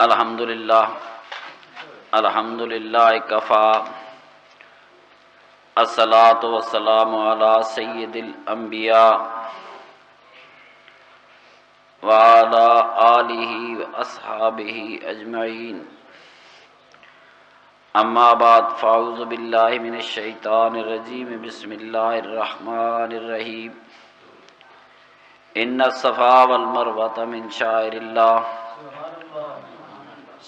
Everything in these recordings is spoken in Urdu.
الحمدللہ کفا الصلاۃ والسلام علی سید الانبیاء وعلی آلہ واصحابہ اجمعین اما بعد فاعوذ باللہ من الشیطان الرجیم بسم اللہ الرحمن الرحیم ان الصفا والمروۃ من شعائر اللہ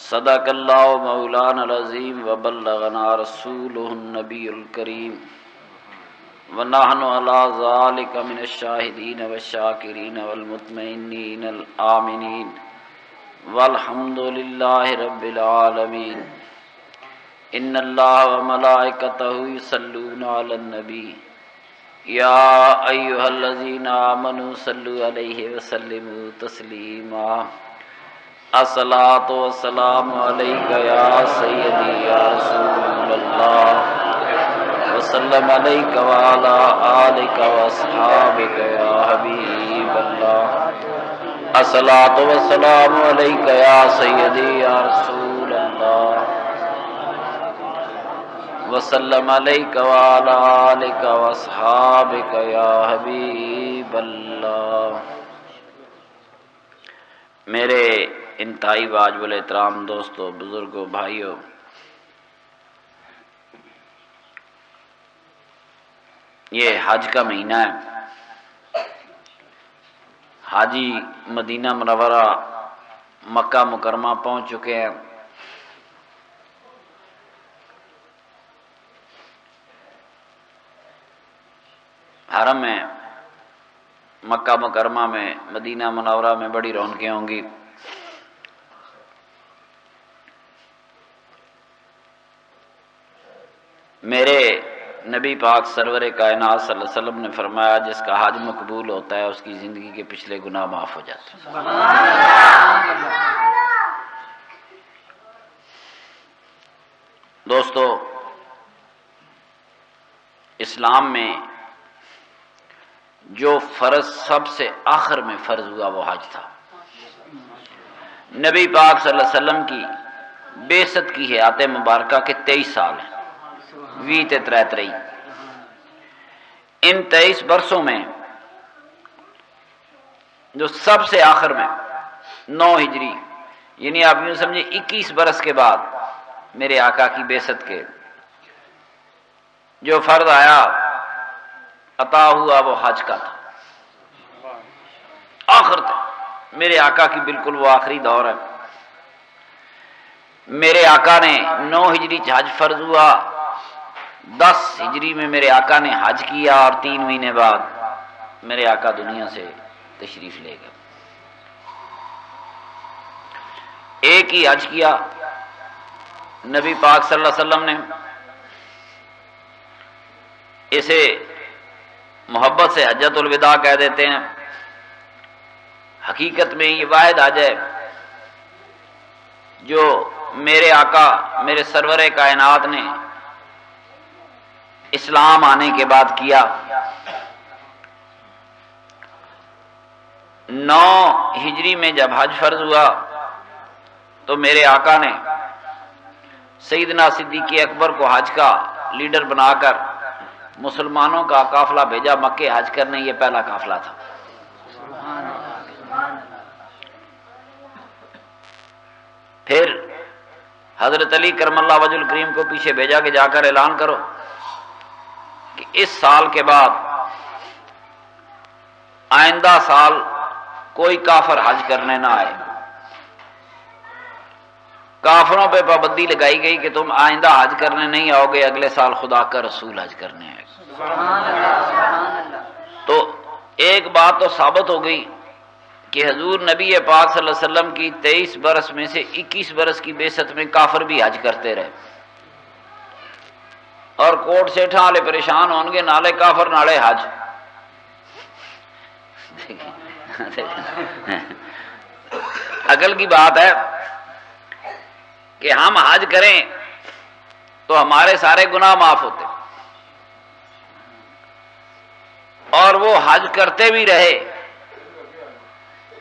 صدق اللہ مولانا العظیم وبلغنا رسولہ النبی الکریم ونحن علی ذلک من الشاہدین والشاکرین والمطمئنین الآمنین والحمد للہ رب العالمین ان اللہ وملائکتہ یصلون علی النبی یا ایہا الذین آمنوا صلوا علیہ وسلموا تسلیما الصلاۃ والسلام علیک یا سیدی یا رسول اللہ وسلم علیک وعلی آلک واصحابک یا حبیب اللہ الصلاۃ والسلام علیک یا سیدی یا رسول اللہ وسلم علیک وعلی آلک واصحابک یا حبیب اللہ۔ میرے انتہائی واجب الاحترام دوستو، بزرگوں، بھائیوں، یہ حج کا مہینہ ہے۔ حاجی مدینہ منورہ مکہ مکرمہ پہنچ چکے ہیں۔ حرم میں مکہ مکرمہ میں مدینہ منورہ میں بڑی رونقیں ہوں گی۔ میرے نبی پاک سرور کائنات صلی اللہ علیہ وسلم نے فرمایا جس کا حج مقبول ہوتا ہے اس کی زندگی کے پچھلے گناہ معاف ہو جاتے ہیں۔ دوستو، اسلام میں جو فرض سب سے آخر میں فرض ہوا وہ حج تھا۔ نبی پاک صلی اللہ علیہ وسلم کی بعثت کی حیات مبارکہ کے 23 سال ہیں، 23 ان 23 برسوں میں جو سب سے آخر میں 9 ہجری یعنی آپ یوں سمجھیں 21 برس کے بعد میرے آقا کی بعثت کے جو فرض آیا عطا ہوا وہ حج کا تھا۔ آخر تک میرے آقا کی بالکل وہ آخری دور ہے۔ میرے آقا نے 9 ہجری حج فرض ہوا، 10 ہجری میں میرے آقا نے حج کیا اور 3 مہینے بعد میرے آقا دنیا سے تشریف لے گئے۔ ایک ہی حج کیا نبی پاک صلی اللہ علیہ وسلم نے، اسے محبت سے حجۃ الوداع کہہ دیتے ہیں۔ حقیقت میں یہ واحد حج ہے جو میرے آقا میرے سرور کائنات نے اسلام آنے کے بعد کیا۔ 9 ہجری میں جب حج فرض ہوا تو میرے آقا نے سیدنا صدیق اکبر کو حج کا لیڈر بنا کر مسلمانوں کا قافلہ بھیجا مکے حج کرنے۔ یہ پہلا قافلہ تھا۔ پھر حضرت علی کرم اللہ وجہ الکریم کو پیچھے بھیجا کہ جا کر اعلان کرو کہ اس سال کے بعد آئندہ سال کوئی کافر حج کرنے نہ آئے۔ کافروں پہ پابندی لگائی گئی کہ تم آئندہ حج کرنے نہیں آؤ گے، اگلے سال خدا کا رسول حج کرنے آئے۔ تو ایک بات تو ثابت ہو گئی کہ حضور نبی پاک صلی اللہ علیہ وسلم کی 23 برس میں سے 21 برس کی بعثت میں کافر بھی حج کرتے رہے، اور کوٹ سیٹھاں والے پریشان ہون گے، نالے کافر نالے حج۔ عقل کی بات ہے کہ ہم حج کریں تو ہمارے سارے گناہ معاف ہوتے، اور وہ حج کرتے بھی رہے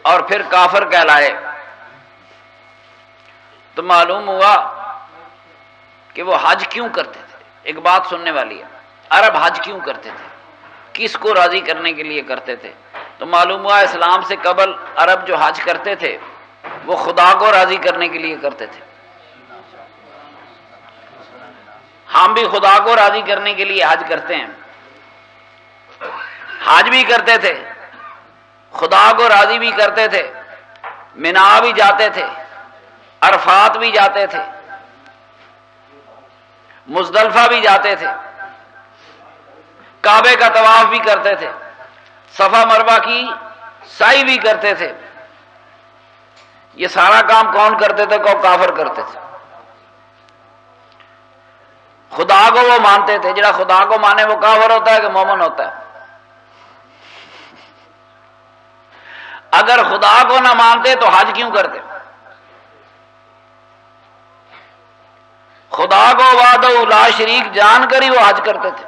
اور پھر کافر کہلائے۔ تو معلوم ہوا کہ وہ حج کیوں کرتے تھے۔ ایک بات سننے والی ہے، عرب حج کیوں کرتے تھے، کس کو راضی کرنے کے لیے کرتے تھے؟ تو معلوم ہوا اسلام سے قبل عرب جو حج کرتے تھے وہ خدا کو راضی کرنے کے لیے کرتے تھے۔ ہم بھی خدا کو راضی کرنے کے لیے حج کرتے ہیں، حج بھی کرتے تھے، خدا کو راضی بھی کرتے تھے، مینا بھی جاتے تھے، عرفات بھی جاتے تھے، مزدلفہ بھی جاتے تھے، کعبے کا طواف بھی کرتے تھے، صفا مروہ کی سعی بھی کرتے تھے۔ یہ سارا کام کون کرتے تھے؟ کو کافر کرتے تھے۔ خدا کو وہ مانتے تھے، جڑا خدا کو مانے وہ کافر ہوتا ہے کہ مومن ہوتا ہے؟ اگر خدا کو نہ مانتے تو حج کیوں کرتے؟ خدا کو وحدہ لا شریک جان کر ہی وہ حج کرتے تھے۔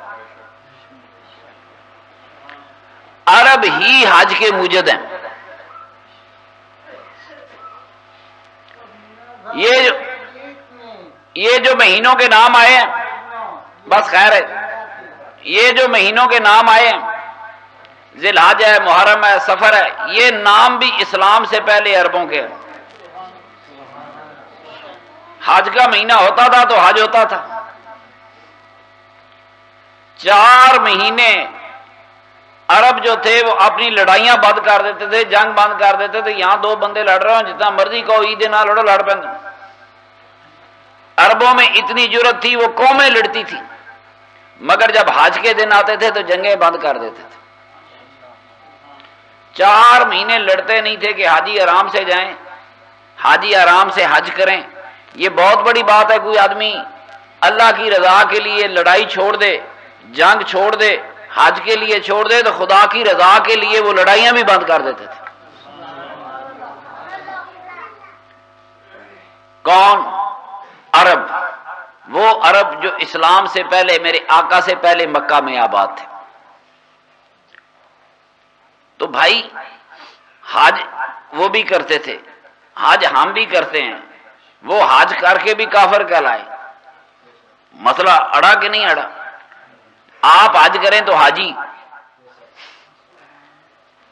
عرب ہی حج کے موجد ہیں۔ یہ جو مہینوں کے نام آئے ہیں، بس خیر ہے، یہ جو مہینوں کے نام آئے ہیں، ذی الحج ہے، محرم ہے، سفر ہے، یہ نام بھی اسلام سے پہلے عربوں کے ہیں۔ حج کا مہینہ ہوتا تھا تو حج ہوتا تھا۔ 4 مہینے عرب جو تھے وہ اپنی لڑائیاں بند کر دیتے تھے، جنگ بند کر دیتے تھے۔ یہاں 2 بندے لڑ رہے ہوں، جتنا مرضی کہو عید نہ لڑو، لڑ پہ۔ عربوں میں اتنی جرت تھی، وہ قومیں لڑتی تھی، مگر جب حج کے دن آتے تھے تو جنگیں بند کر دیتے تھے۔ 4 مہینے لڑتے نہیں تھے کہ حاجی آرام سے جائیں، حاجی آرام سے حج کریں۔ یہ بہت بڑی بات ہے، کوئی آدمی اللہ کی رضا کے لیے لڑائی چھوڑ دے، جنگ چھوڑ دے، حج کے لیے چھوڑ دے، تو خدا کی رضا کے لیے وہ لڑائیاں بھی بند کر دیتے تھے۔ کون؟ عرب، وہ عرب جو اسلام سے پہلے، میرے آقا سے پہلے مکہ میں آباد تھے۔ تو بھائی حج وہ بھی کرتے تھے، حج ہم بھی کرتے ہیں، وہ حج کر کے بھی کافر کہلائے۔ مسئلہ اڑا کہ نہیں اڑا؟ آپ حج کریں تو حاجی،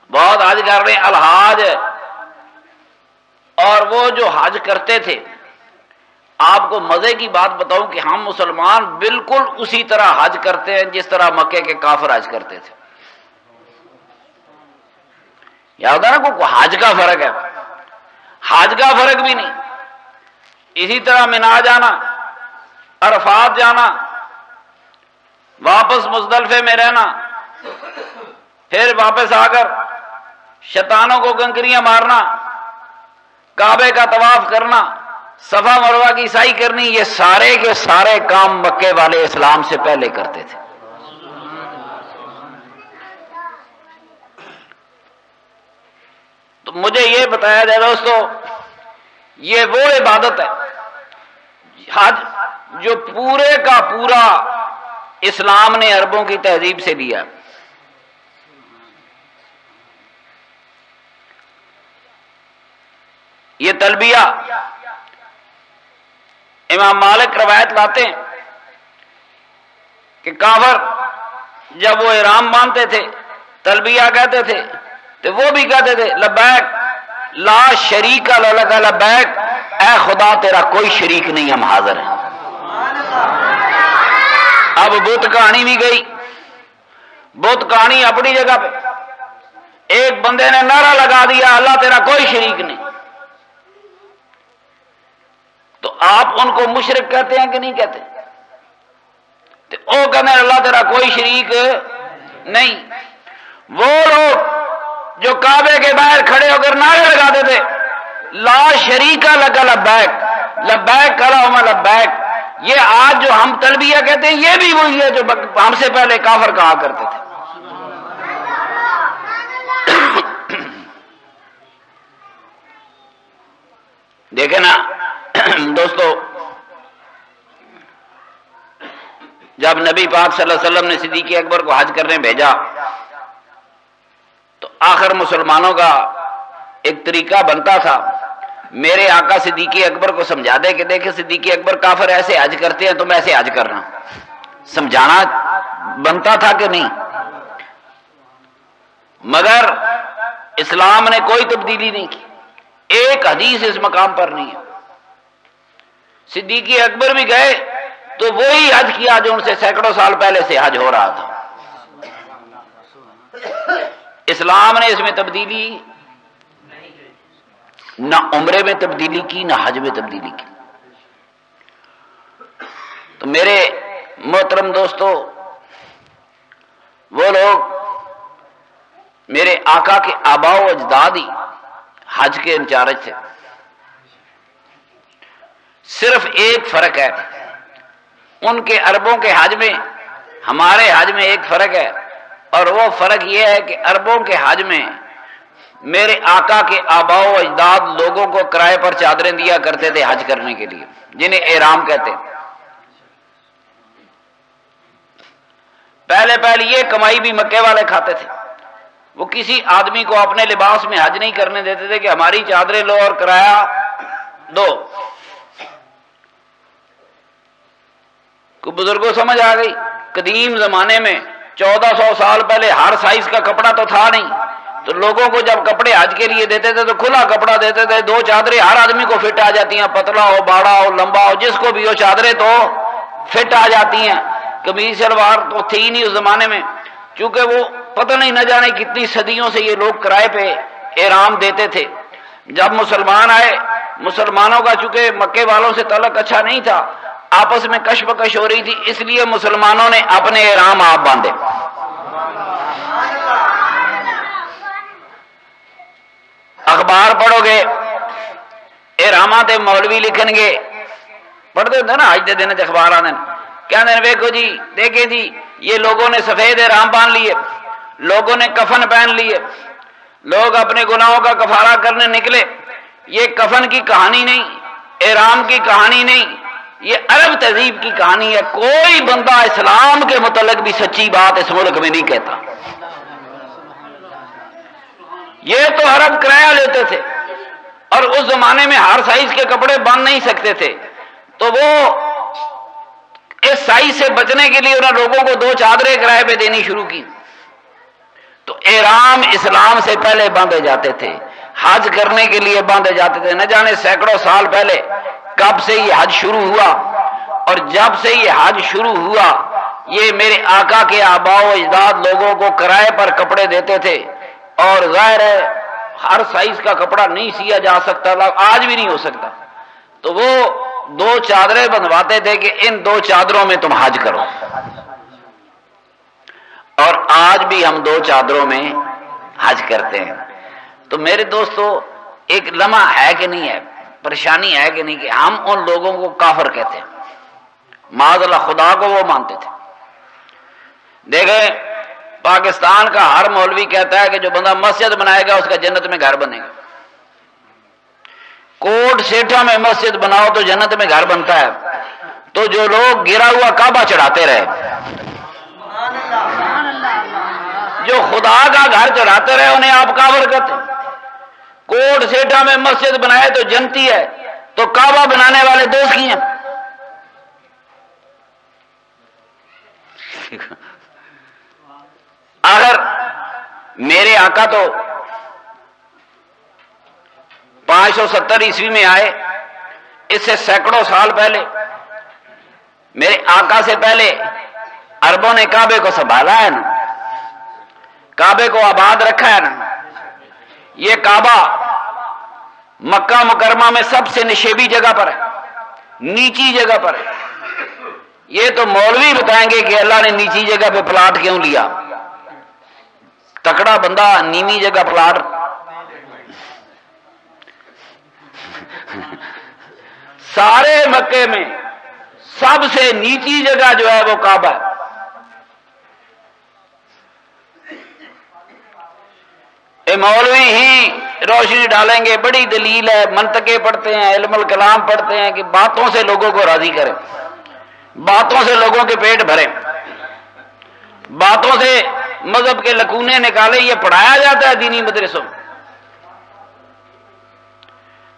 بہت حج کر رہے ہیں الحاج، اور وہ جو حج کرتے تھے، آپ کو مزے کی بات بتاؤں کہ ہم مسلمان بالکل اسی طرح حج کرتے ہیں جس طرح مکے کے کافر حج کرتے تھے۔ یاد ہے نا، کوئی حج کا فرق ہے؟ حج کا فرق بھی نہیں۔ اسی طرح مینا جانا، عرفات جانا، واپس مزدلفے میں رہنا، پھر واپس آ کر شیطانوں کو کنکریاں مارنا، کعبے کا طواف کرنا، صفا مروہ کی سعی کرنی، یہ سارے کے سارے کام مکے والے اسلام سے پہلے کرتے تھے۔ تو مجھے یہ بتایا جائے دوستو، یہ وہ عبادت ہے حج جو پورے کا پورا اسلام نے عربوں کی تہذیب سے لیا۔ یہ تلبیہ امام مالک روایت لاتے ہیں کہ کافر جب وہ احرام باندھتے تھے، تلبیہ کہتے تھے، تو وہ بھی کہتے تھے لبیک لا شریک لک لبیک، اے خدا تیرا کوئی شریک نہیں، ہم حاضر ہیں۔ اب بت کہانی بھی گئی، بت کہانی اپنی جگہ پہ، ایک بندے نے نعرہ لگا دیا اللہ تیرا کوئی شریک نہیں، تو آپ ان کو مشرک کہتے ہیں کہ نہیں کہتے؟ تو وہ کہتے ہیں اللہ تیرا کوئی شریک نہیں۔ وہ لوگ جو کعبے کے باہر کھڑے ہو کر نعرے لگاتے تھے لا شریک لک لبیک لبیک اللہم لبیک، یہ آج جو ہم تلبیہ کہتے ہیں یہ بھی وہی ہے جو ہم سے پہلے کافر کہا کرتے تھے۔ دیکھیں نا دوستو، جب نبی پاک صلی اللہ علیہ وسلم نے صدیق اکبر کو حج کرنے بھیجا تو آخر مسلمانوں کا ایک طریقہ بنتا تھا میرے آقا صدیق اکبر کو سمجھا دے کہ دیکھیں صدیق اکبر کافر ایسے حج کرتے ہیں، تم ایسے حج کرنا، سمجھانا بنتا تھا کہ نہیں؟ مگر اسلام نے کوئی تبدیلی نہیں کی، ایک حدیث اس مقام پر نہیں ہے۔ صدیق اکبر بھی گئے تو وہی حج کیا جو ان سے سینکڑوں سال پہلے سے حج ہو رہا تھا۔ اسلام نے اس میں تبدیلی نہ عمرے میں تبدیلی کی، نہ حج میں تبدیلی کی۔ تو میرے محترم دوستو، وہ لوگ میرے آقا کے آباء و اجداد ہی حج کے انچارج تھے۔ صرف ایک فرق ہے، ان کے عربوں کے حج میں ہمارے حج میں ایک فرق ہے، اور وہ فرق یہ ہے کہ عربوں کے حج میں میرے آقا کے آباء و اجداد لوگوں کو کرائے پر چادریں دیا کرتے تھے حج کرنے کے لیے، جنہیں احرام کہتے ہیں۔ پہلے یہ کمائی بھی مکے والے کھاتے تھے، وہ کسی آدمی کو اپنے لباس میں حج نہیں کرنے دیتے تھے کہ ہماری چادریں لو اور کرایہ دو۔ کو بزرگوں سمجھ آ گئی؟ قدیم زمانے میں 1400 سال پہلے ہر سائز کا کپڑا تو تھا نہیں، تو لوگوں کو جب کپڑے حج کے لیے دیتے تھے تو کھلا کپڑا دیتے تھے، 2 چادریں ہر آدمی کو فٹ آ جاتی ہیں، پتلا ہو، باڑا ہو، لمبا ہو، جس کو بھی ہو چادریں تو فٹ آ جاتی ہیں۔ قمیض شلوار تو تھی نہیں اس زمانے میں، چونکہ وہ پتہ نہیں نہ جانے کتنی صدیوں سے یہ لوگ کرائے پہ احرام دیتے تھے۔ جب مسلمان آئے، مسلمانوں کا چونکہ مکے والوں سے تعلق اچھا نہیں تھا، آپس میں کشمکش ہو رہی تھی، اس لیے مسلمانوں نے اپنے احرام آپ باندھے۔ اخبار پڑھو گے، احرامات مولوی لکھن گے، پڑھتے ہوتے نا آج دے دن اخبار آنے کہتے ہیں دیکھو جی، دیکھیں جی، یہ لوگوں نے سفید احرام باندھ لیے، لوگوں نے کفن پہن لیے، لوگ اپنے گناہوں کا کفارہ کرنے نکلے۔ یہ کفن کی کہانی نہیں، احرام کی کہانی نہیں، یہ عرب تہذیب کی کہانی ہے۔ کوئی بندہ اسلام کے متعلق بھی سچی بات اس ملک میں نہیں کہتا۔ یہ تو عرب کرایہ لیتے تھے، اور اس زمانے میں ہر سائز کے کپڑے باندھ نہیں سکتے تھے، تو وہ اس سائز سے بچنے کے لیے انہوں نے لوگوں کو 2 چادریں کرائے پہ دینی شروع کی۔ تو احرام اسلام سے پہلے باندھے جاتے تھے، حج کرنے کے لیے باندھے جاتے تھے۔ نہ جانے سینکڑوں سال پہلے کب سے یہ حج شروع ہوا، اور جب سے یہ حج شروع ہوا، یہ میرے آقا کے آباء و اجداد لوگوں کو کرائے پر کپڑے دیتے تھے، اور ظاہر ہے ہر سائز کا کپڑا نہیں سیا جا سکتا، آج بھی نہیں ہو سکتا، تو وہ 2 چادریں بنواتے تھے کہ ان 2 چادروں میں تم حج کرو۔ اور آج بھی ہم 2 چادروں میں حج کرتے ہیں۔ تو میرے دوستو، ایک لمحہ ہے کہ نہیں ہے، پریشانی ہے کہ نہیں کہ ہم ان لوگوں کو کافر کہتے ہیں، معاذ اللہ خدا کو وہ مانتے تھے۔ دیکھیں، پاکستان کا ہر مولوی کہتا ہے کہ جو بندہ مسجد بنائے گا اس کا جنت میں گھر بنے گا۔ کوٹ سیٹھا میں مسجد بناؤ تو جنت میں گھر بنتا ہے، تو جو لوگ گرا ہوا کعبہ چڑھاتے رہے، جو خدا کا گھر چڑھاتے رہے، انہیں آپ کافر کہتے ہیں۔ کوٹ سیٹھا میں مسجد بنائے تو جنتی ہے، تو کعبہ بنانے والے دوست کی ہیں؟ اگر میرے آقا تو 570 عیسوی میں آئے، اس سے سینکڑوں سال پہلے میرے آقا سے پہلے عربوں نے کعبے کو سنبھالا ہے نا، کعبے کو آباد رکھا ہے نا۔ یہ کعبہ مکہ مکرمہ میں سب سے نشیبی جگہ پر ہے، نیچی جگہ پر ہے۔ یہ تو مولوی بتائیں گے کہ اللہ نے نیچی جگہ پہ پلاٹ کیوں لیا، تکڑا بندہ نیوی جگہ پلاٹ۔ سارے مکے میں سب سے نیچی جگہ جو ہے وہ کعبہ ہے۔ مولوی ہی روشنی ڈالیں گے، بڑی دلیل ہے، منطقیں پڑھتے ہیں، علم الکلام پڑھتے ہیں کہ باتوں سے لوگوں کو راضی کریں، باتوں سے لوگوں کے پیٹ بھریں، باتوں سے مذہب کے لکونے نکالے۔ یہ پڑھایا جاتا ہے دینی مدرسوں میں۔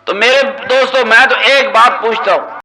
تو میرے دوستوں میں تو ایک بات پوچھتا ہوں،